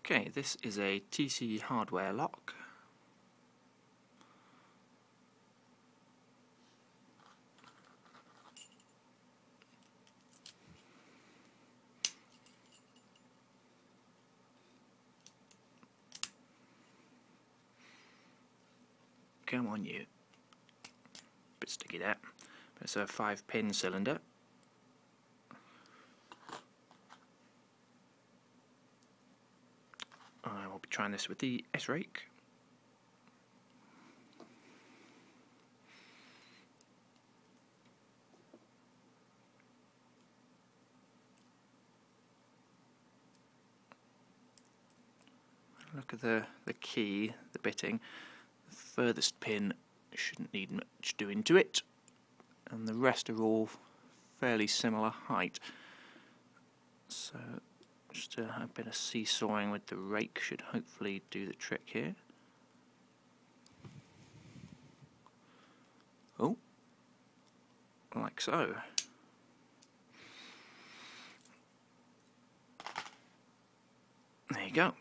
Okay, this is a TC hardware lock. Come on you. Bit sticky there. It's a 5-pin cylinder. I will be trying this with the s-rake. Look at the key, the bitting. The furthest pin shouldn't need much doing to it, and the rest are all fairly similar height. So just a bit of seesawing with the rake should hopefully do the trick here. Oh, like so. There you go.